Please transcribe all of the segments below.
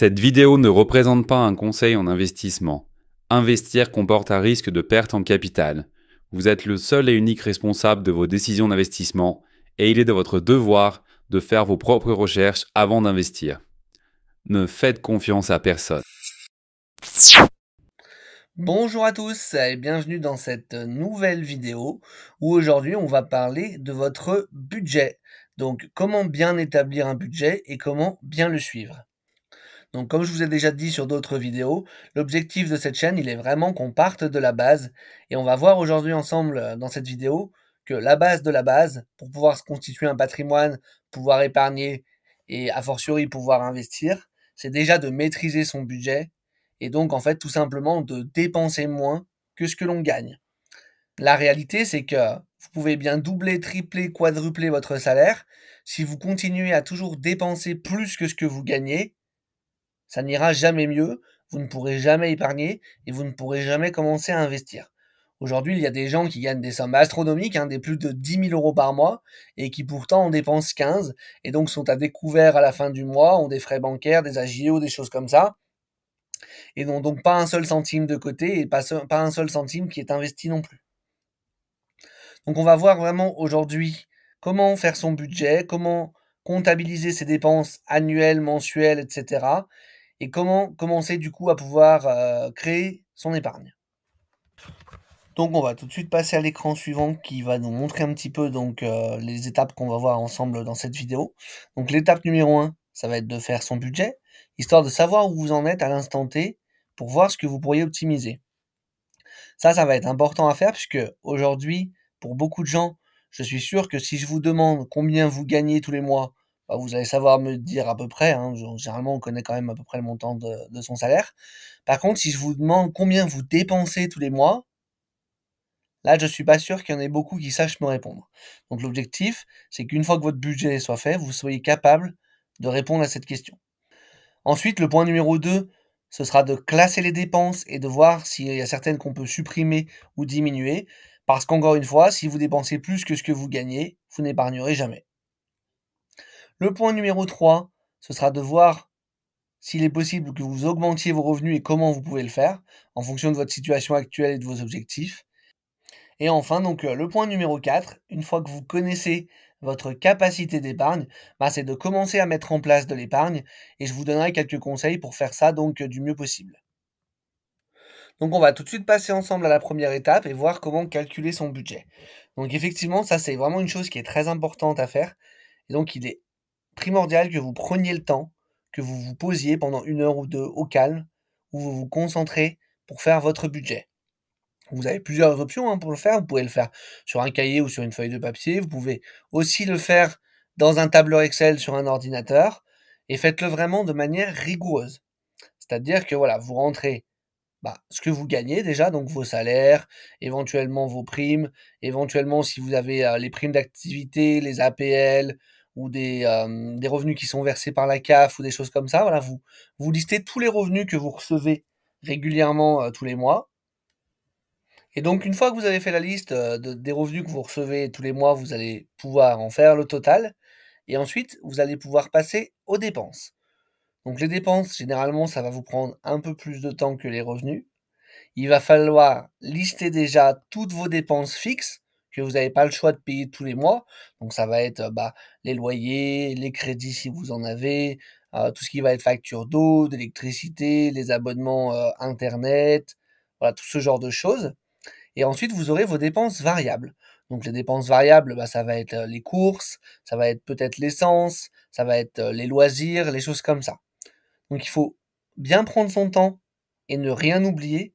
Cette vidéo ne représente pas un conseil en investissement. Investir comporte un risque de perte en capital. Vous êtes le seul et unique responsable de vos décisions d'investissement et il est de votre devoir de faire vos propres recherches avant d'investir. Ne faites confiance à personne. Bonjour à tous et bienvenue dans cette nouvelle vidéo où aujourd'hui on va parler de votre budget. Donc comment bien établir un budget et comment bien le suivre. Donc comme je vous ai déjà dit sur d'autres vidéos, l'objectif de cette chaîne il est vraiment qu'on parte de la base et on va voir aujourd'hui ensemble dans cette vidéo que la base de la base pour pouvoir se constituer un patrimoine, pouvoir épargner et a fortiori pouvoir investir, c'est déjà de maîtriser son budget et donc en fait tout simplement de dépenser moins que ce que l'on gagne. La réalité, c'est que vous pouvez bien doubler, tripler, quadrupler votre salaire. Si vous continuez à toujours dépenser plus que ce que vous gagnez, ça n'ira jamais mieux, vous ne pourrez jamais épargner et vous ne pourrez jamais commencer à investir. Aujourd'hui, il y a des gens qui gagnent des sommes astronomiques, des plus de 10 000 € par mois, et qui pourtant en dépensent 15, et donc sont à découvert à la fin du mois, ont des frais bancaires, des agios, des choses comme ça, et n'ont donc pas un seul centime de côté, et pas un seul centime qui est investi non plus. Donc on va voir vraiment aujourd'hui comment faire son budget, comment comptabiliser ses dépenses annuelles, mensuelles, etc. Et comment commencer du coup à pouvoir créer son épargne. Donc on va tout de suite passer à l'écran suivant qui va nous montrer un petit peu donc les étapes qu'on va voir ensemble dans cette vidéo. Donc l'étape numéro 1, ça va être de faire son budget, histoire de savoir où vous en êtes à l'instant T pour voir ce que vous pourriez optimiser. Ça va être important à faire puisque aujourd'hui, pour beaucoup de gens, je suis sûr que si je vous demande combien vous gagnez tous les mois, bah, vous allez savoir me dire à peu près, généralement on connaît quand même à peu près le montant de son salaire. Par contre, si je vous demande combien vous dépensez tous les mois, là je suis pas sûr qu'il y en ait beaucoup qui sachent me répondre. Donc l'objectif, c'est qu'une fois que votre budget soit fait, vous soyez capable de répondre à cette question. Ensuite, le point numéro 2, ce sera de classer les dépenses et de voir s'il y a certaines qu'on peut supprimer ou diminuer. Parce qu'encore une fois, si vous dépensez plus que ce que vous gagnez, vous n'épargnerez jamais. Le point numéro 3, ce sera de voir s'il est possible que vous augmentiez vos revenus et comment vous pouvez le faire, en fonction de votre situation actuelle et de vos objectifs. Et enfin, donc le point numéro 4, une fois que vous connaissez votre capacité d'épargne, c'est de commencer à mettre en place de l'épargne et je vous donnerai quelques conseils pour faire ça donc du mieux possible. Donc on va tout de suite passer ensemble à la première étape et voir comment calculer son budget. Donc effectivement, ça c'est vraiment une chose qui est très importante à faire. Et donc il est primordial que vous preniez le temps, que vous vous posiez pendant 1 heure ou 2 au calme, où vous vous concentrez pour faire votre budget. Vous avez plusieurs options pour le faire. Vous pouvez le faire sur un cahier ou sur une feuille de papier. Vous pouvez aussi le faire dans un tableur Excel sur un ordinateur. Et faites-le vraiment de manière rigoureuse. C'est-à-dire que voilà, vous rentrez ce que vous gagnez déjà, donc vos salaires, éventuellement vos primes, éventuellement si vous avez les primes d'activité, les APL ou des revenus qui sont versés par la CAF ou des choses comme ça. Voilà, vous listez tous les revenus que vous recevez régulièrement tous les mois. Et donc, une fois que vous avez fait la liste des revenus que vous recevez tous les mois, vous allez pouvoir en faire le total. Et ensuite, vous allez pouvoir passer aux dépenses. Donc, les dépenses, généralement, ça va vous prendre un peu plus de temps que les revenus. Il va falloir lister déjà toutes vos dépenses fixes que vous n'avez pas le choix de payer tous les mois. Donc, ça va être les loyers, les crédits si vous en avez, tout ce qui va être facture d'eau, d'électricité, les abonnements Internet, voilà, tout ce genre de choses. Et ensuite, vous aurez vos dépenses variables. Donc les dépenses variables, ça va être les courses, ça va être peut-être l'essence, ça va être les loisirs, les choses comme ça. Donc il faut bien prendre son temps et ne rien oublier,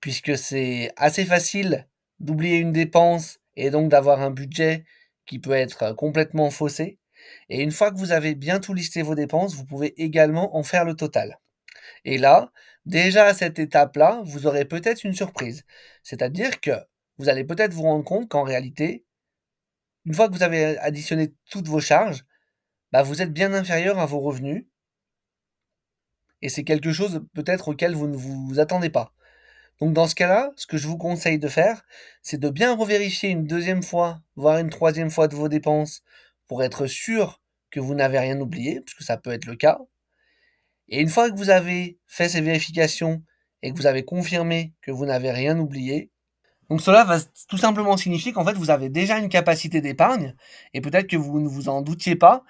puisque c'est assez facile d'oublier une dépense et donc d'avoir un budget qui peut être complètement faussé. Et une fois que vous avez bien tout listé vos dépenses, vous pouvez également en faire le total. Et là, déjà à cette étape-là, vous aurez peut-être une surprise. C'est-à-dire que vous allez peut-être vous rendre compte qu'en réalité, une fois que vous avez additionné toutes vos charges, vous êtes bien inférieur à vos revenus. Et c'est quelque chose peut-être auquel vous ne vous attendez pas. Donc dans ce cas-là, ce que je vous conseille de faire, c'est de bien revérifier une deuxième fois, voire une troisième fois de vos dépenses, pour être sûr que vous n'avez rien oublié, puisque ça peut être le cas. Et une fois que vous avez fait ces vérifications et que vous avez confirmé que vous n'avez rien oublié, donc cela va tout simplement signifier qu'en fait vous avez déjà une capacité d'épargne et peut-être que vous ne vous en doutiez pas.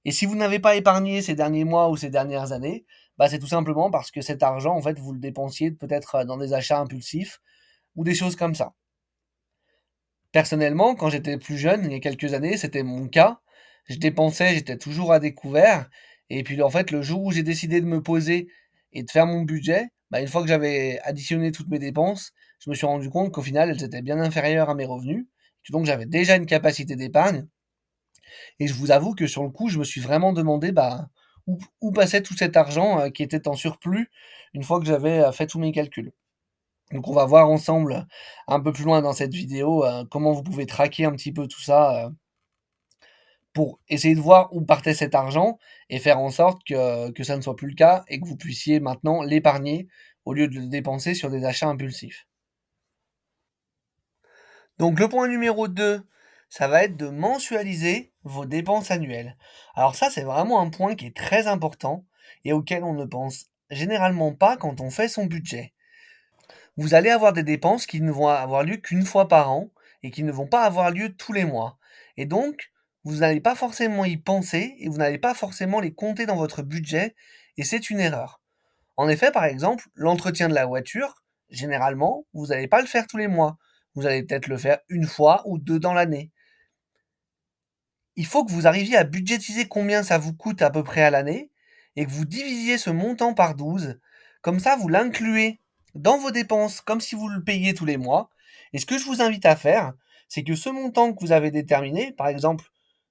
Et si vous n'avez pas épargné ces derniers mois ou ces dernières années, bah c'est tout simplement parce que cet argent, en fait, vous le dépensiez peut-être dans des achats impulsifs ou des choses comme ça. Personnellement, quand j'étais plus jeune, il y a quelques années, c'était mon cas. Je dépensais, j'étais toujours à découvert. Et puis en fait, le jour où j'ai décidé de me poser et de faire mon budget, bah, une fois que j'avais additionné toutes mes dépenses, je me suis rendu compte qu'au final, elles étaient bien inférieures à mes revenus. Donc j'avais déjà une capacité d'épargne. Et je vous avoue que sur le coup, je me suis vraiment demandé bah, où passait tout cet argent qui était en surplus une fois que j'avais fait tous mes calculs. Donc on va voir ensemble un peu plus loin dans cette vidéo comment vous pouvez traquer un petit peu tout ça pour essayer de voir où partait cet argent et faire en sorte que ça ne soit plus le cas et que vous puissiez maintenant l'épargner au lieu de le dépenser sur des achats impulsifs. Donc le point numéro 2, ça va être de mensualiser vos dépenses annuelles. Alors ça, c'est vraiment un point qui est très important et auquel on ne pense généralement pas quand on fait son budget. Vous allez avoir des dépenses qui ne vont avoir lieu qu'une fois par an et qui ne vont pas avoir lieu tous les mois. Et donc, vous n'allez pas forcément y penser et vous n'allez pas forcément les compter dans votre budget et c'est une erreur. En effet, par exemple, l'entretien de la voiture, généralement, vous n'allez pas le faire tous les mois. Vous allez peut-être le faire une fois ou deux dans l'année. Il faut que vous arriviez à budgétiser combien ça vous coûte à peu près à l'année et que vous divisiez ce montant par 12. Comme ça, vous l'incluez dans vos dépenses comme si vous le payiez tous les mois. Et ce que je vous invite à faire, c'est que ce montant que vous avez déterminé, par exemple,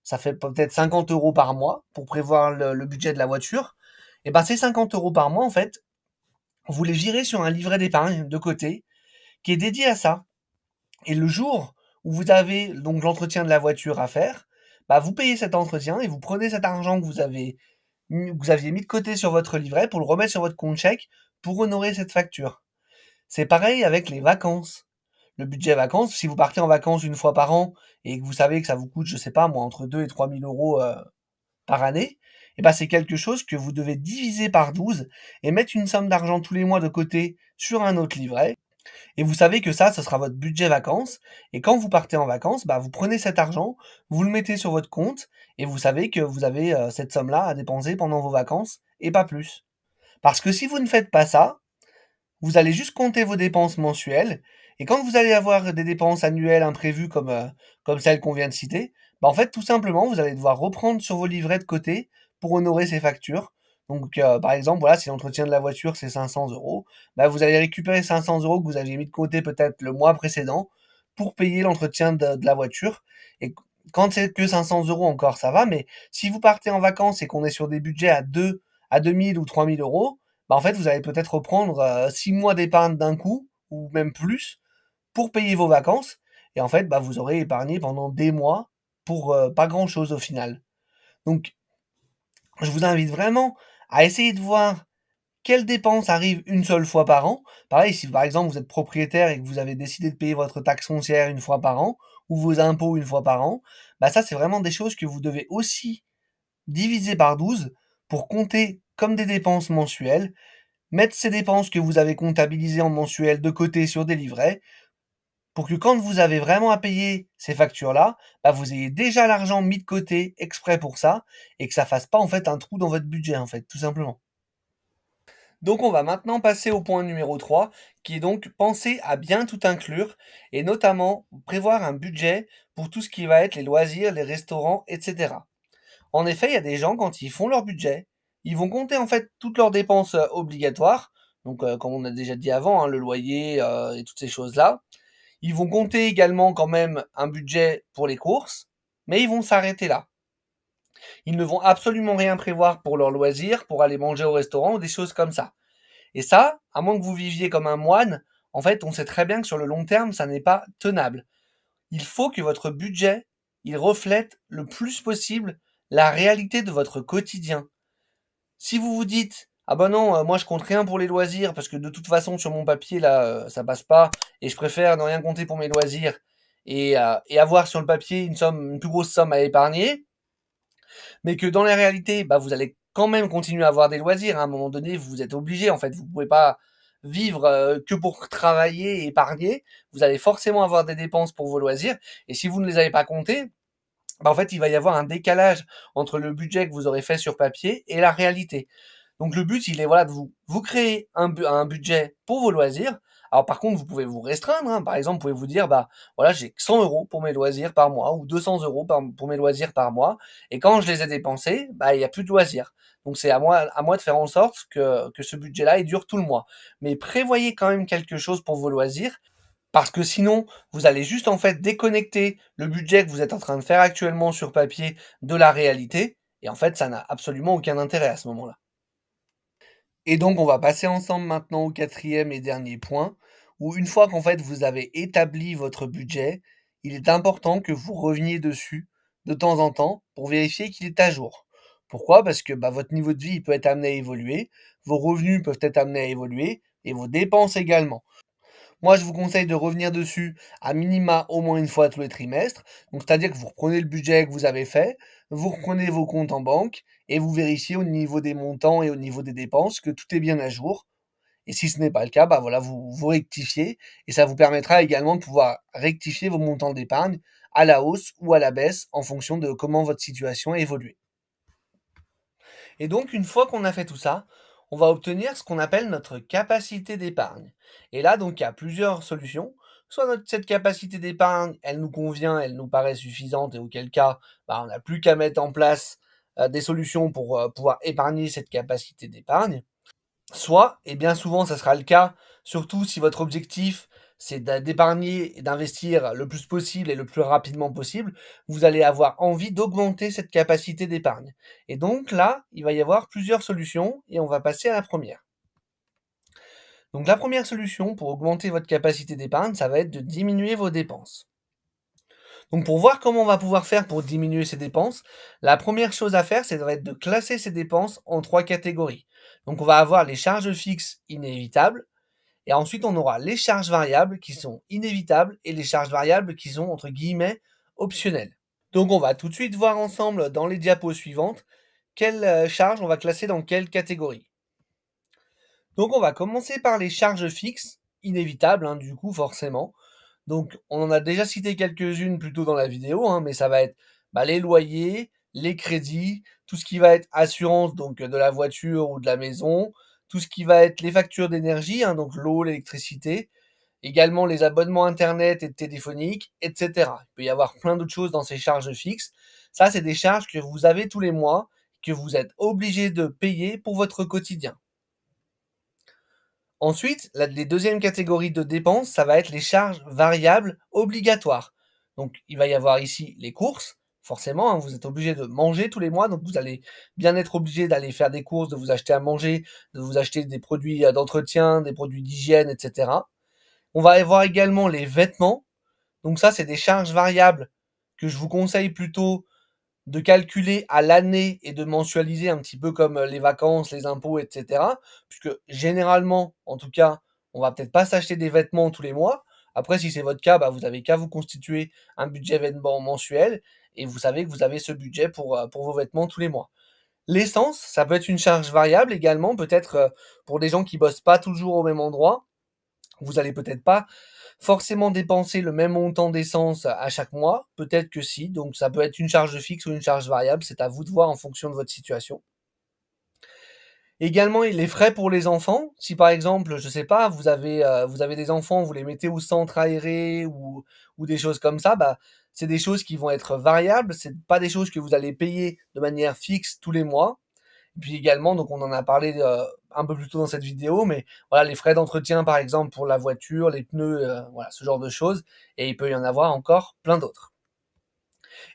ça fait peut-être 50 euros par mois pour prévoir le budget de la voiture, et bien ces 50 euros par mois, en fait, vous les virez sur un livret d'épargne de côté qui est dédié à ça. Et le jour où vous avez donc l'entretien de la voiture à faire, bah vous payez cet entretien et vous prenez cet argent que vous aviez mis de côté sur votre livret pour le remettre sur votre compte chèque pour honorer cette facture. C'est pareil avec les vacances. Le budget vacances, si vous partez en vacances une fois par an et que vous savez que ça vous coûte, je sais pas moi, entre 2 et 3 000 euros par année, et ben c'est quelque chose que vous devez diviser par 12 et mettre une somme d'argent tous les mois de côté sur un autre livret. Et vous savez que ça, ce sera votre budget vacances. Et quand vous partez en vacances, bah, vous prenez cet argent, vous le mettez sur votre compte, et vous savez que vous avez cette somme-là à dépenser pendant vos vacances, et pas plus. Parce que si vous ne faites pas ça, vous allez juste compter vos dépenses mensuelles, et quand vous allez avoir des dépenses annuelles imprévues comme celles qu'on vient de citer, bah, en fait, tout simplement, vous allez devoir reprendre sur vos livrets de côté pour honorer ces factures. Donc, par exemple, voilà, si l'entretien de la voiture, c'est 500 euros, bah, vous allez récupérer 500 euros que vous aviez mis de côté peut-être le mois précédent pour payer l'entretien de la voiture. Et quand c'est que 500 euros encore, ça va, mais si vous partez en vacances et qu'on est sur des budgets à 2000 ou 3000 euros, bah, en fait, vous allez peut-être reprendre 6 mois d'épargne d'un coup, ou même plus, pour payer vos vacances. Et en fait, bah, vous aurez épargné pendant des mois pour pas grand-chose au final. Donc, je vous invite vraiment à essayer de voir quelles dépenses arrivent une seule fois par an. Pareil, si par exemple vous êtes propriétaire et que vous avez décidé de payer votre taxe foncière une fois par an, ou vos impôts une fois par an, bah ça c'est vraiment des choses que vous devez aussi diviser par 12 pour compter comme des dépenses mensuelles, mettre ces dépenses que vous avez comptabilisées en mensuel de côté sur des livrets, pour que quand vous avez vraiment à payer ces factures-là, bah vous ayez déjà l'argent mis de côté exprès pour ça, et que ça fasse pas en fait un trou dans votre budget en fait, tout simplement. Donc on va maintenant passer au point numéro 3, qui est donc penser à bien tout inclure, et notamment prévoir un budget pour tout ce qui va être les loisirs, les restaurants, etc. En effet, il y a des gens, quand ils font leur budget, ils vont compter en fait toutes leurs dépenses obligatoires, donc comme on a déjà dit avant, hein, le loyer et toutes ces choses-là. Ils vont compter également quand même un budget pour les courses, mais ils vont s'arrêter là. Ils ne vont absolument rien prévoir pour leurs loisirs, pour aller manger au restaurant ou des choses comme ça. Et ça, à moins que vous viviez comme un moine, en fait, on sait très bien que sur le long terme, ça n'est pas tenable. Il faut que votre budget, il reflète le plus possible la réalité de votre quotidien. Si vous vous dites: «Ah bah non, moi je compte rien pour les loisirs parce que de toute façon sur mon papier là, ça passe pas et je préfère ne rien compter pour mes loisirs et avoir sur le papier une plus grosse somme à épargner», mais que dans la réalité, bah, vous allez quand même continuer à avoir des loisirs. À un moment donné, vous êtes obligé, en fait, vous pouvez pas vivre que pour travailler et épargner. Vous allez forcément avoir des dépenses pour vos loisirs. Et si vous ne les avez pas comptées, bah, en fait, il va y avoir un décalage entre le budget que vous aurez fait sur papier et la réalité. Donc le but, il est voilà de vous créer un budget pour vos loisirs. Alors par contre, vous pouvez vous restreindre, hein. Par exemple, vous pouvez vous dire, bah voilà, j'ai 100 € pour mes loisirs par mois ou 200 € pour mes loisirs par mois. Et quand je les ai dépensés, bah il y a plus de loisirs. Donc c'est à moi de faire en sorte que ce budget-là, il dure tout le mois. Mais prévoyez quand même quelque chose pour vos loisirs. Parce que sinon, vous allez juste en fait déconnecter le budget que vous êtes en train de faire actuellement sur papier de la réalité. Et en fait, ça n'a absolument aucun intérêt à ce moment-là. Et donc, on va passer ensemble maintenant au quatrième et dernier point, où une fois qu'en fait vous avez établi votre budget, il est important que vous reveniez dessus de temps en temps pour vérifier qu'il est à jour. Pourquoi? Parce que bah, votre niveau de vie il peut être amené à évoluer, vos revenus peuvent être amenés à évoluer, et vos dépenses également. Moi, je vous conseille de revenir dessus à minima au moins une fois tous les trimestres. Donc, c'est-à-dire que vous reprenez le budget que vous avez fait, vous reprenez vos comptes en banque et vous vérifiez au niveau des montants et au niveau des dépenses que tout est bien à jour. Et si ce n'est pas le cas, bah voilà, vous rectifiez et ça vous permettra également de pouvoir rectifier vos montants d'épargne à la hausse ou à la baisse en fonction de comment votre situation a évolué. Et donc, une fois qu'on a fait tout ça, on va obtenir ce qu'on appelle notre capacité d'épargne. Et là, donc, il y a plusieurs solutions. Soit cette capacité d'épargne, elle nous convient, elle nous paraît suffisante, et auquel cas, bah, on n'a plus qu'à mettre en place des solutions pour pouvoir épargner cette capacité d'épargne. Soit, et bien souvent ça sera le cas, surtout si votre objectif c'est d'épargner et d'investir le plus possible et le plus rapidement possible, vous allez avoir envie d'augmenter cette capacité d'épargne. Et donc là, il va y avoir plusieurs solutions et on va passer à la première. Donc la première solution pour augmenter votre capacité d'épargne, ça va être de diminuer vos dépenses. Donc pour voir comment on va pouvoir faire pour diminuer ces dépenses, la première chose à faire, c'est de classer ces dépenses en trois catégories. Donc on va avoir les charges fixes inévitables, et ensuite on aura les charges variables qui sont inévitables et les charges variables qui sont entre guillemets optionnelles. Donc on va tout de suite voir ensemble dans les diapos suivantes quelles charges on va classer dans quelle catégorie. Donc on va commencer par les charges fixes, inévitables du coup forcément. Donc on en a déjà cité quelques-unes plus tôt dans la vidéo, mais ça va être les loyers, les crédits, tout ce qui va être assurance donc de la voiture ou de la maison, tout ce qui va être les factures d'énergie, donc l'eau, l'électricité, également les abonnements internet et téléphoniques, etc. Il peut y avoir plein d'autres choses dans ces charges fixes. Ça, c'est des charges que vous avez tous les mois, que vous êtes obligé de payer pour votre quotidien. Ensuite, les deuxièmes catégories de dépenses, ça va être les charges variables obligatoires. Donc, il va y avoir ici les courses. Forcément, vous êtes obligé de manger tous les mois, donc vous allez bien être obligé d'aller faire des courses, de vous acheter à manger, de vous acheter des produits d'entretien, des produits d'hygiène, etc. On va avoir également les vêtements. Donc ça, c'est des charges variables que je vous conseille plutôt de calculer à l'année et de mensualiser un petit peu comme les vacances, les impôts, etc. Puisque généralement, en tout cas, on va peut-être pas s'acheter des vêtements tous les mois. Après, si c'est votre cas, vous avez qu'à vous constituer un budget vêtements mensuel et vous savez que vous avez ce budget pour vos vêtements tous les mois. L'essence, ça peut être une charge variable également, peut-être pour des gens qui bossent pas toujours au même endroit. Vous allez peut-être pas forcément dépenser le même montant d'essence à chaque mois, peut-être que si, donc ça peut être une charge fixe ou une charge variable, c'est à vous de voir en fonction de votre situation. Également, les frais pour les enfants, si par exemple, je sais pas, vous avez des enfants, vous les mettez au centre aéré ou des choses comme ça, c'est des choses qui vont être variables, c'est pas des choses que vous allez payer de manière fixe tous les mois. Et puis également, donc on en a parlé un peu plus tôt dans cette vidéo, mais voilà, les frais d'entretien par exemple pour la voiture, les pneus, voilà, ce genre de choses, et il peut y en avoir encore plein d'autres.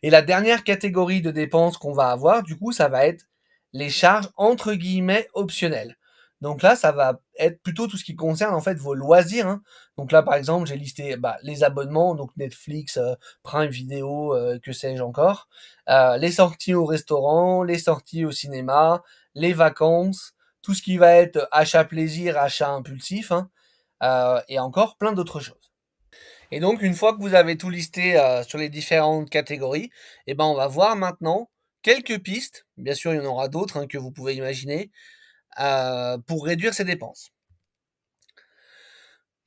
Et la dernière catégorie de dépenses qu'on va avoir, du coup, ça va être les charges entre guillemets optionnelles. Donc là, ça va être plutôt tout ce qui concerne en fait vos loisirs. Donc là, par exemple, j'ai listé les abonnements, donc Netflix, Prime Video, que sais-je encore, les sorties au restaurant, les sorties au cinéma, les vacances, tout ce qui va être achat plaisir, achat impulsif, et encore plein d'autres choses. Et donc, une fois que vous avez tout listé sur les différentes catégories, on va voir maintenant quelques pistes, bien sûr il y en aura d'autres que vous pouvez imaginer, pour réduire ses dépenses.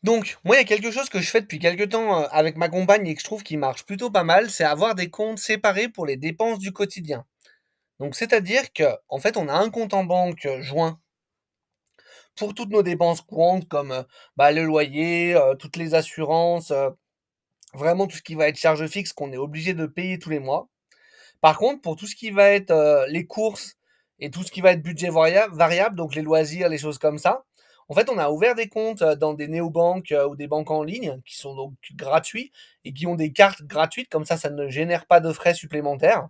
Donc, moi, il y a quelque chose que je fais depuis quelque temps avec ma compagne et que je trouve qui marche plutôt pas mal, c'est avoir des comptes séparés pour les dépenses du quotidien. Donc, c'est-à-dire que, en fait, on a un compte en banque joint pour toutes nos dépenses courantes comme le loyer, toutes les assurances, vraiment tout ce qui va être charges fixes qu'on est obligé de payer tous les mois. Par contre, pour tout ce qui va être les courses et tout ce qui va être budget variable, donc les loisirs, les choses comme ça, en fait, on a ouvert des comptes dans des néobanques ou des banques en ligne qui sont donc gratuits et qui ont des cartes gratuites, comme ça ne génère pas de frais supplémentaires.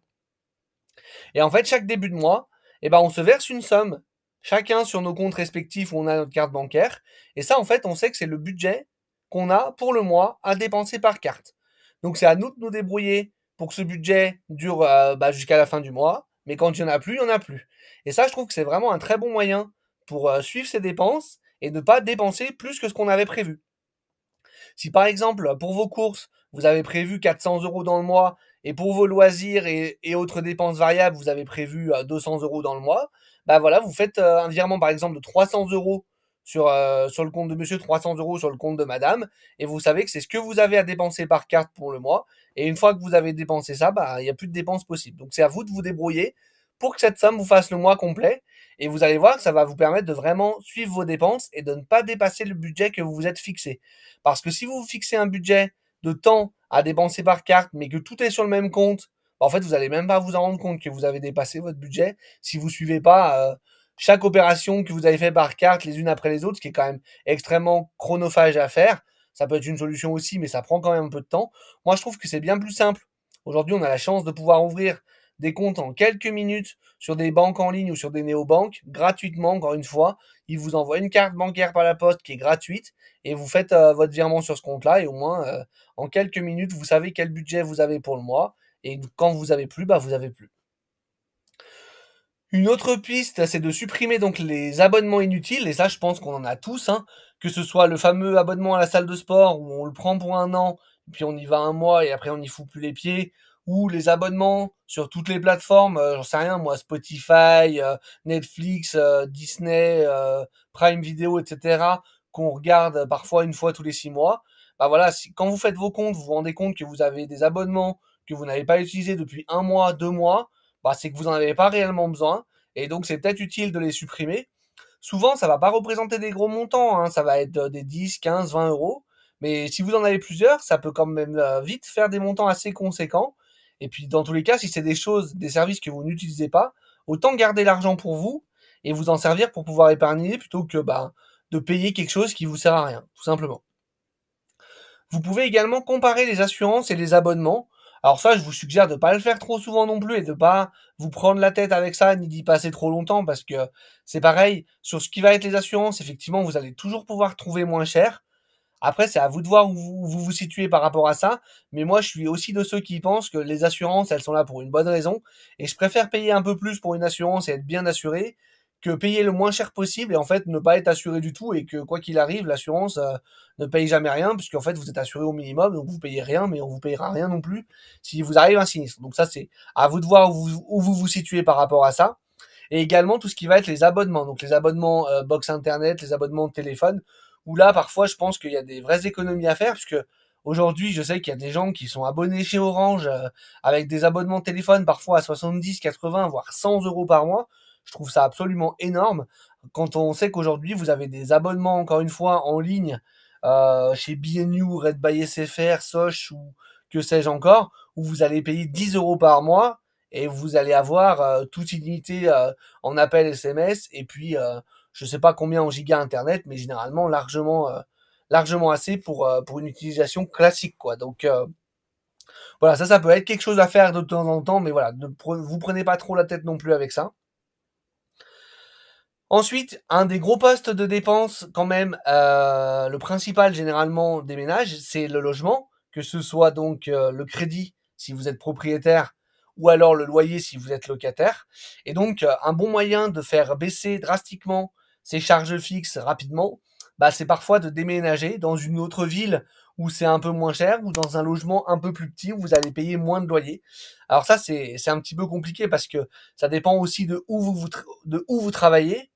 Et en fait, chaque début de mois, on se verse une somme, chacun sur nos comptes respectifs où on a notre carte bancaire. Et ça, en fait, on sait que c'est le budget qu'on a pour le mois à dépenser par carte. Donc c'est à nous de nous débrouiller pour que ce budget dure jusqu'à la fin du mois. Mais quand il n'y en a plus, il n'y en a plus. Et ça, je trouve que c'est vraiment un très bon moyen pour suivre ses dépenses et ne pas dépenser plus que ce qu'on avait prévu. Si par exemple, pour vos courses, vous avez prévu 400 € dans le mois, et pour vos loisirs et autres dépenses variables, vous avez prévu 200 € dans le mois, bah voilà, vous faites un virement par exemple de 300 € sur le compte de monsieur, 300 € sur le compte de madame, et vous savez que c'est ce que vous avez à dépenser par carte pour le mois, et une fois que vous avez dépensé ça, il n'y a plus de dépenses possibles. Donc c'est à vous de vous débrouiller pour que cette somme vous fasse le mois complet, et vous allez voir que ça va vous permettre de vraiment suivre vos dépenses et de ne pas dépasser le budget que vous vous êtes fixé. Parce que si vous vous fixez un budget de temps à dépenser par carte, mais que tout est sur le même compte, en fait, vous n'allez même pas vous en rendre compte que vous avez dépassé votre budget si vous suivez pas chaque opération que vous avez fait par carte les unes après les autres, ce qui est quand même extrêmement chronophage à faire. Ça peut être une solution aussi, mais ça prend quand même un peu de temps. Moi, je trouve que c'est bien plus simple. Aujourd'hui, on a la chance de pouvoir ouvrir des comptes en quelques minutes sur des banques en ligne ou sur des néobanques, gratuitement, encore une fois. Ils vous envoient une carte bancaire par la poste qui est gratuite et vous faites votre virement sur ce compte-là et au moins, en quelques minutes, vous savez quel budget vous avez pour le mois et quand vous avez plus, vous avez plus. Une autre piste, c'est de supprimer donc les abonnements inutiles et ça, je pense qu'on en a tous, que ce soit le fameux abonnement à la salle de sport où on le prend pour 1 an, puis on y va 1 mois et après on n'y fout plus les pieds, ou les abonnements sur toutes les plateformes, j'en sais rien moi, Spotify, Netflix, Disney, Prime Video, et cetera, qu'on regarde parfois une fois tous les 6 mois. Bah voilà, quand vous faites vos comptes, vous vous rendez compte que vous avez des abonnements que vous n'avez pas utilisés depuis 1 mois, 2 mois, c'est que vous en avez pas réellement besoin et donc c'est peut-être utile de les supprimer. Souvent, ça va pas représenter des gros montants, ça va être des 10, 15, 20 euros. Mais si vous en avez plusieurs, ça peut quand même vite faire des montants assez conséquents. Et puis, dans tous les cas, si c'est des choses, des services que vous n'utilisez pas, autant garder l'argent pour vous et vous en servir pour pouvoir épargner plutôt que de payer quelque chose qui vous sert à rien, tout simplement. Vous pouvez également comparer les assurances et les abonnements. Alors ça, je vous suggère de pas le faire trop souvent non plus et de pas vous prendre la tête avec ça ni d'y passer trop longtemps parce que c'est pareil, sur ce qui va être les assurances, effectivement, vous allez toujours pouvoir trouver moins cher. Après, c'est à vous de voir où vous situez par rapport à ça. Mais moi, je suis aussi de ceux qui pensent que les assurances, elles sont là pour une bonne raison. Et je préfère payer un peu plus pour une assurance et être bien assuré que payer le moins cher possible et en fait ne pas être assuré du tout et que quoi qu'il arrive, l'assurance ne paye jamais rien puisqu'en fait vous êtes assuré au minimum, donc vous payez rien, mais on vous payera rien non plus si vous arrive un sinistre. Donc ça, c'est à vous de voir où vous vous situez par rapport à ça. Et également tout ce qui va être les abonnements, donc les abonnements box internet, les abonnements de téléphone, où là parfois je pense qu'il y a des vraies économies à faire, puisque aujourd'hui je sais qu'il y a des gens qui sont abonnés chez Orange avec des abonnements de téléphone parfois à 70, 80, voire 100 € par mois. Je trouve ça absolument énorme quand on sait qu'aujourd'hui vous avez des abonnements encore une fois en ligne chez BNU, Red by SFR, Soch ou que sais-je encore, où vous allez payer 10 € par mois et vous allez avoir toute illimité en appel SMS et puis je sais pas combien en giga internet, mais généralement largement assez pour une utilisation classique quoi. Donc voilà, ça peut être quelque chose à faire de temps en temps, mais voilà, vous prenez pas trop la tête non plus avec ça. Ensuite, un des gros postes de dépenses quand même, le principal généralement des ménages, c'est le logement, que ce soit donc le crédit si vous êtes propriétaire ou alors le loyer si vous êtes locataire. Et donc un bon moyen de faire baisser drastiquement ces charges fixes rapidement, c'est parfois de déménager dans une autre ville où c'est un peu moins cher, ou dans un logement un peu plus petit où vous allez payer moins de loyer. Alors ça, c'est un petit peu compliqué parce que ça dépend aussi de de où vous travaillez.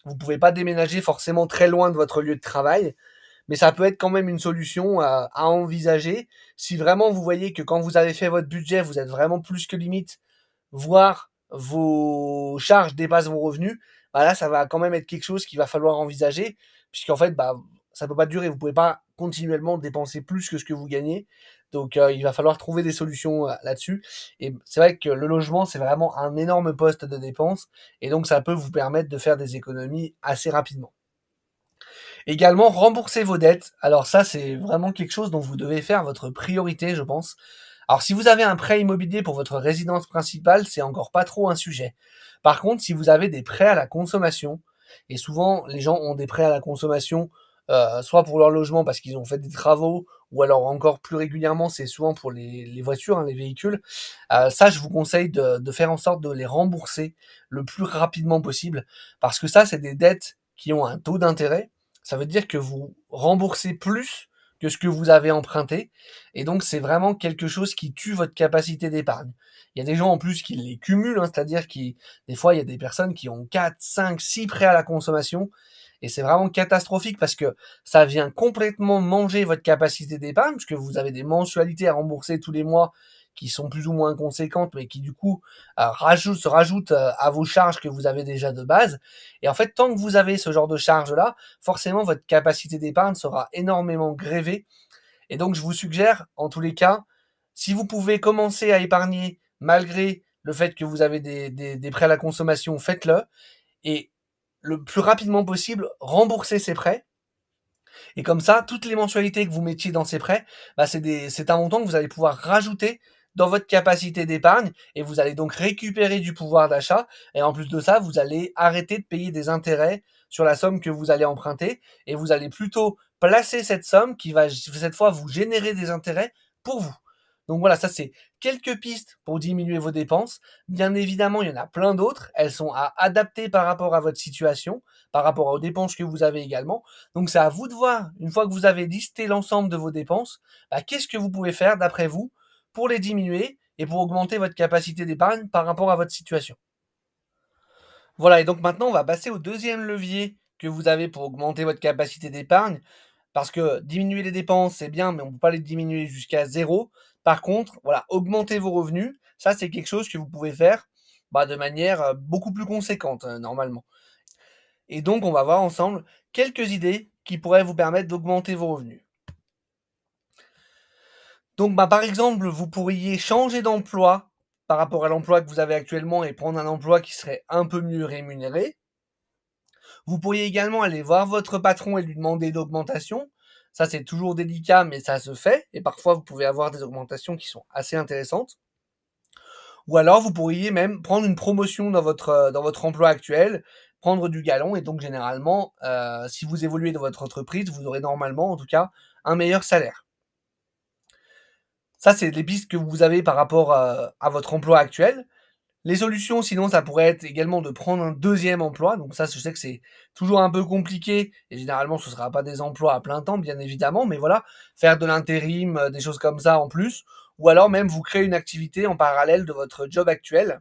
Vous pouvez pas déménager forcément très loin de votre lieu de travail, mais ça peut être quand même une solution à envisager si vraiment vous voyez que quand vous avez fait votre budget, vous êtes vraiment plus que limite, voire vos charges dépassent vos revenus. Là, ça va quand même être quelque chose qu'il va falloir envisager, puisqu'en fait, ça peut pas durer. Vous pouvez pas continuellement dépenser plus que ce que vous gagnez. Donc, il va falloir trouver des solutions là-dessus. Et c'est vrai que le logement, c'est vraiment un énorme poste de dépense, et donc ça peut vous permettre de faire des économies assez rapidement. Également, rembourser vos dettes. Alors ça, c'est vraiment quelque chose dont vous devez faire votre priorité, je pense. Alors si vous avez un prêt immobilier pour votre résidence principale, c'est encore pas trop un sujet. Par contre, si vous avez des prêts à la consommation, et souvent les gens ont des prêts à la consommation, soit pour leur logement parce qu'ils ont fait des travaux, ou alors encore plus régulièrement, c'est souvent pour les voitures, les véhicules. Ça, je vous conseille de faire en sorte de les rembourser le plus rapidement possible, parce que ça, c'est des dettes qui ont un taux d'intérêt. Ça veut dire que vous remboursez plus que ce que vous avez emprunté, et donc c'est vraiment quelque chose qui tue votre capacité d'épargne. Il y a des gens en plus qui les cumulent, c'est-à-dire qui, des fois, il y a des personnes qui ont 4, 5, 6 prêts à la consommation, et c'est vraiment catastrophique parce que ça vient complètement manger votre capacité d'épargne, puisque vous avez des mensualités à rembourser tous les mois qui sont plus ou moins conséquentes, mais qui du coup se rajoutent à vos charges que vous avez déjà de base. Et en fait, tant que vous avez ce genre de charges-là, forcément votre capacité d'épargne sera énormément grévée. Et donc je vous suggère, en tous les cas, si vous pouvez commencer à épargner malgré le fait que vous avez des prêts à la consommation, faites-le. Et le plus rapidement possible, remboursez ces prêts. Et comme ça, toutes les mensualités que vous mettiez dans ces prêts, c'est un montant que vous allez pouvoir rajouter dans votre capacité d'épargne, et vous allez donc récupérer du pouvoir d'achat. Et en plus de ça, vous allez arrêter de payer des intérêts sur la somme que vous allez emprunter, et vous allez plutôt placer cette somme qui va cette fois vous générer des intérêts pour vous. Donc voilà, ça c'est quelques pistes pour diminuer vos dépenses. Bien évidemment, il y en a plein d'autres. Elles sont à adapter par rapport à votre situation, par rapport aux dépenses que vous avez également. Donc c'est à vous de voir, une fois que vous avez listé l'ensemble de vos dépenses, qu'est-ce que vous pouvez faire d'après vous pour les diminuer et pour augmenter votre capacité d'épargne par rapport à votre situation. Voilà, et donc maintenant on va passer au deuxième levier que vous avez pour augmenter votre capacité d'épargne, parce que diminuer les dépenses c'est bien, mais on ne peut pas les diminuer jusqu'à zéro. Par contre, voilà, augmenter vos revenus, ça c'est quelque chose que vous pouvez faire de manière beaucoup plus conséquente normalement. Et donc on va voir ensemble quelques idées qui pourraient vous permettre d'augmenter vos revenus. Donc, par exemple, vous pourriez changer d'emploi par rapport à l'emploi que vous avez actuellement et prendre un emploi qui serait un peu mieux rémunéré. Vous pourriez également aller voir votre patron et lui demander d'augmentation. Ça, c'est toujours délicat, mais ça se fait. Et parfois, vous pouvez avoir des augmentations qui sont assez intéressantes. Ou alors, vous pourriez même prendre une promotion dans votre emploi actuel, prendre du galon. Et donc, généralement, si vous évoluez dans votre entreprise, vous aurez normalement, en tout cas, un meilleur salaire. Ça, c'est les pistes que vous avez par rapport à votre emploi actuel. Les solutions, sinon, ça pourrait être également de prendre un deuxième emploi. Donc ça, je sais que c'est toujours un peu compliqué. Et généralement, ce ne sera pas des emplois à plein temps, bien évidemment. Mais voilà, faire de l'intérim, des choses comme ça en plus. Ou alors même vous créer une activité en parallèle de votre job actuel.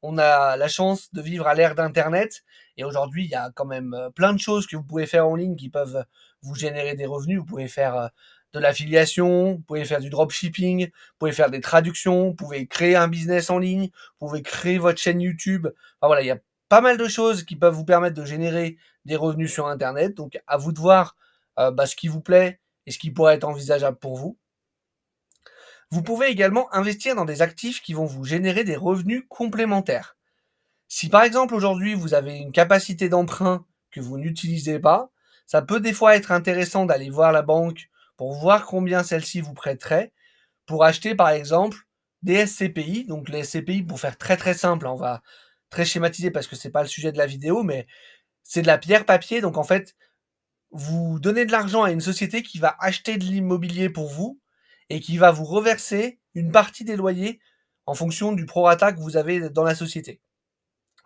On a la chance de vivre à l'ère d'Internet. Et aujourd'hui, il y a quand même plein de choses que vous pouvez faire en ligne qui peuvent vous générer des revenus. Vous pouvez faire de l'affiliation, vous pouvez faire du dropshipping, vous pouvez faire des traductions, vous pouvez créer un business en ligne, vous pouvez créer votre chaîne YouTube. Enfin voilà, il y a pas mal de choses qui peuvent vous permettre de générer des revenus sur Internet. Donc à vous de voir ce qui vous plaît et ce qui pourrait être envisageable pour vous. Vous pouvez également investir dans des actifs qui vont vous générer des revenus complémentaires. Si par exemple aujourd'hui vous avez une capacité d'emprunt que vous n'utilisez pas, ça peut des fois être intéressant d'aller voir la banque pour voir combien celle-ci vous prêterait pour acheter par exemple des SCPI. Donc les SCPI, pour faire très très simple, on va très schématiser parce que c'est pas le sujet de la vidéo, mais c'est de la pierre papier. Donc en fait, vous donnez de l'argent à une société qui va acheter de l'immobilier pour vous et qui va vous reverser une partie des loyers en fonction du prorata que vous avez dans la société.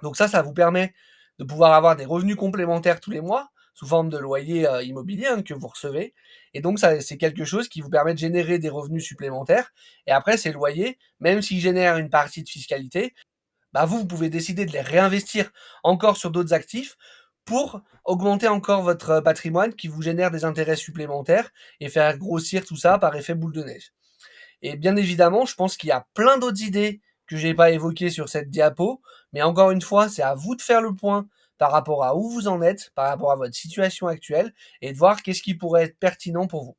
Donc ça vous permet de pouvoir avoir des revenus complémentaires tous les mois, sous forme de loyer immobilier que vous recevez. Et donc, ça, c'est quelque chose qui vous permet de générer des revenus supplémentaires. Et après, ces loyers, même s'ils génèrent une partie de fiscalité, bah vous pouvez décider de les réinvestir encore sur d'autres actifs pour augmenter encore votre patrimoine qui vous génère des intérêts supplémentaires et faire grossir tout ça par effet boule de neige. Et bien évidemment, je pense qu'il y a plein d'autres idées que j'ai pas évoquées sur cette diapo, mais encore une fois, c'est à vous de faire le point par rapport à où vous en êtes, par rapport à votre situation actuelle, et de voir qu'est-ce qui pourrait être pertinent pour vous.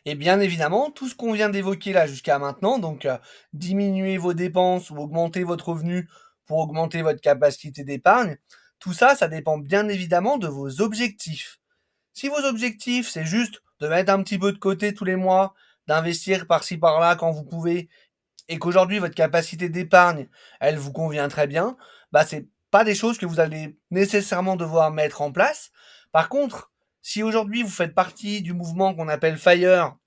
Et bien évidemment, tout ce qu'on vient d'évoquer là jusqu'à maintenant, donc diminuer vos dépenses ou augmenter votre revenu pour augmenter votre capacité d'épargne, tout ça, ça dépend bien évidemment de vos objectifs. Si vos objectifs, c'est juste de mettre un petit peu de côté tous les mois, d'investir par-ci par-là quand vous pouvez, et qu'aujourd'hui votre capacité d'épargne, elle vous convient très bien, bah c'est pas des choses que vous allez nécessairement devoir mettre en place. Par contre, si aujourd'hui vous faites partie du mouvement qu'on appelle FIRE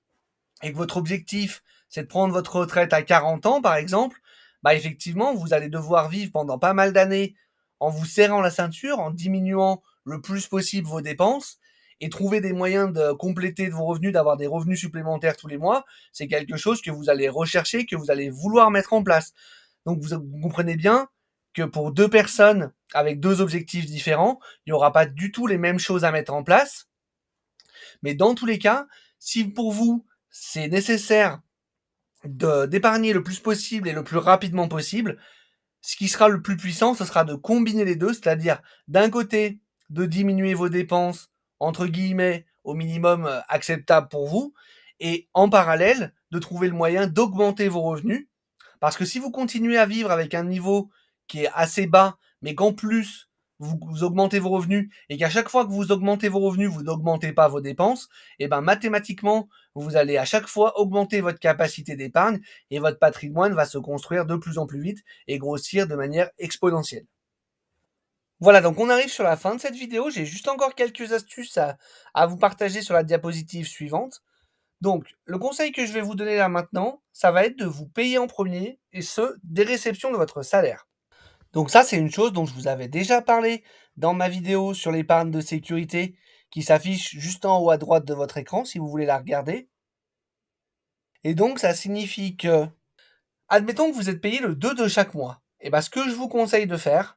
et que votre objectif c'est de prendre votre retraite à 40 ans par exemple, bah effectivement vous allez devoir vivre pendant pas mal d'années en vous serrant la ceinture, en diminuant le plus possible vos dépenses et trouver des moyens de compléter de vos revenus, d'avoir des revenus supplémentaires tous les mois, c'est quelque chose que vous allez rechercher, que vous allez vouloir mettre en place. Donc vous comprenez bien que pour deux personnes avec deux objectifs différents, il n'y aura pas du tout les mêmes choses à mettre en place. Mais dans tous les cas, si pour vous, c'est nécessaire d'épargner le plus possible et le plus rapidement possible, ce qui sera le plus puissant, ce sera de combiner les deux, c'est-à-dire d'un côté, de diminuer vos dépenses, entre guillemets, au minimum acceptable pour vous, et en parallèle, de trouver le moyen d'augmenter vos revenus, parce que si vous continuez à vivre avec un niveau qui est assez bas, mais qu'en plus, vous augmentez vos revenus, et qu'à chaque fois que vous augmentez vos revenus, vous n'augmentez pas vos dépenses, et ben mathématiquement, vous allez à chaque fois augmenter votre capacité d'épargne, et votre patrimoine va se construire de plus en plus vite et grossir de manière exponentielle. Voilà, donc on arrive sur la fin de cette vidéo. J'ai juste encore quelques astuces à vous partager sur la diapositive suivante. Donc, le conseil que je vais vous donner là maintenant, ça va être de vous payer en premier, et ce, dès réception de votre salaire. Donc ça, c'est une chose dont je vous avais déjà parlé dans ma vidéo sur l'épargne de sécurité qui s'affiche juste en haut à droite de votre écran si vous voulez la regarder. Et donc, ça signifie que, admettons que vous êtes payé le 2 de chaque mois. Et bien, ce que je vous conseille de faire,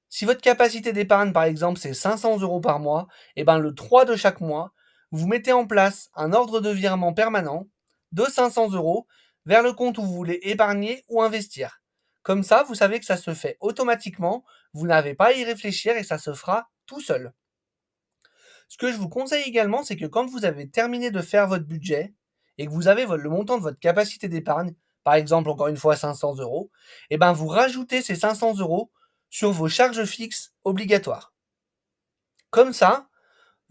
si votre capacité d'épargne, par exemple, c'est 500 € par mois, et ben le 3 de chaque mois, vous mettez en place un ordre de virement permanent de 500 € vers le compte où vous voulez épargner ou investir. Comme ça, vous savez que ça se fait automatiquement, vous n'avez pas à y réfléchir et ça se fera tout seul. Ce que je vous conseille également, c'est que quand vous avez terminé de faire votre budget et que vous avez le montant de votre capacité d'épargne, par exemple encore une fois 500 €, et ben vous rajoutez ces 500 € sur vos charges fixes obligatoires. Comme ça,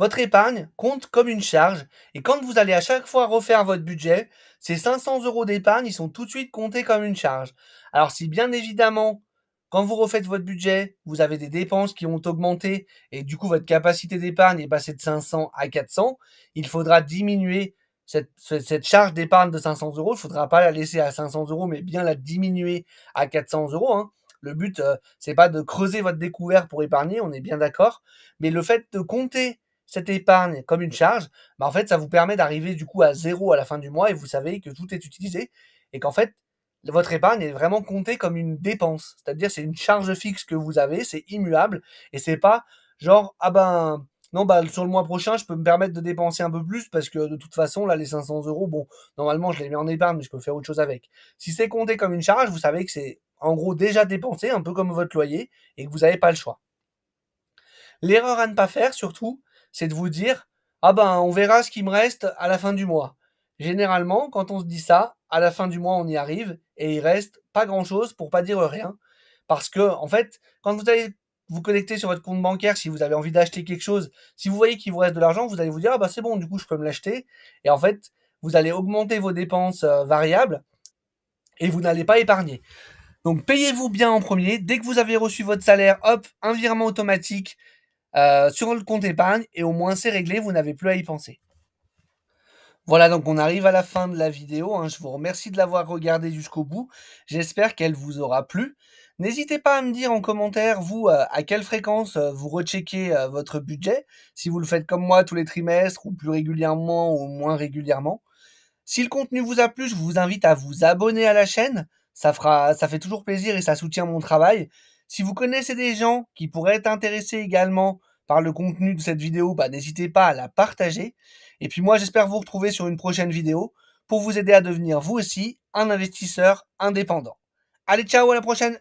votre épargne compte comme une charge et quand vous allez à chaque fois refaire votre budget, ces 500 € d'épargne, ils sont tout de suite comptés comme une charge. Alors si bien évidemment, quand vous refaites votre budget, vous avez des dépenses qui ont augmenté et du coup votre capacité d'épargne est passée de 500 à 400, il faudra diminuer cette charge d'épargne de 500 €. Il ne faudra pas la laisser à 500 € mais bien la diminuer à 400 €, hein. Le but, c'est pas de creuser votre découvert pour épargner, on est bien d'accord. Mais le fait de compter cette épargne comme une charge, bah en fait, ça vous permet d'arriver du coup à zéro à la fin du mois et vous savez que tout est utilisé et qu'en fait, votre épargne est vraiment comptée comme une dépense. C'est-à-dire, c'est une charge fixe que vous avez, c'est immuable et c'est pas genre, ah ben, non, bah, sur le mois prochain, je peux me permettre de dépenser un peu plus parce que de toute façon, là, les 500 €, bon, normalement, je les mets en épargne, mais je peux faire autre chose avec. Si c'est compté comme une charge, vous savez que c'est en gros déjà dépensé, un peu comme votre loyer, et que vous n'avez pas le choix. L'erreur à ne pas faire, surtout, c'est de vous dire, ah ben, on verra ce qui me reste à la fin du mois. Généralement, quand on se dit ça, à la fin du mois, on y arrive, et il reste pas grand chose pour pas dire rien. Parce que, en fait, quand vous allez vous connecter sur votre compte bancaire, si vous avez envie d'acheter quelque chose, si vous voyez qu'il vous reste de l'argent, vous allez vous dire, ah bah c'est bon, du coup, je peux me l'acheter. Et en fait, vous allez augmenter vos dépenses variables, et vous n'allez pas épargner. Donc payez-vous bien en premier. Dès que vous avez reçu votre salaire, hop, un virement automatique sur le compte épargne et au moins c'est réglé, vous n'avez plus à y penser. Voilà, donc on arrive à la fin de la vidéo, hein. Je vous remercie de l'avoir regardée jusqu'au bout. J'espère qu'elle vous aura plu. N'hésitez pas à me dire en commentaire, vous, à quelle fréquence vous recheckez votre budget, si vous le faites comme moi tous les trimestres ou plus régulièrement ou moins régulièrement. Si le contenu vous a plu, je vous invite à vous abonner à la chaîne. Ça fait toujours plaisir et ça soutient mon travail. Si vous connaissez des gens qui pourraient être intéressés également par le contenu de cette vidéo, n'hésitez pas à la partager. Et puis moi, j'espère vous retrouver sur une prochaine vidéo pour vous aider à devenir vous aussi un investisseur indépendant. Allez, ciao, à la prochaine!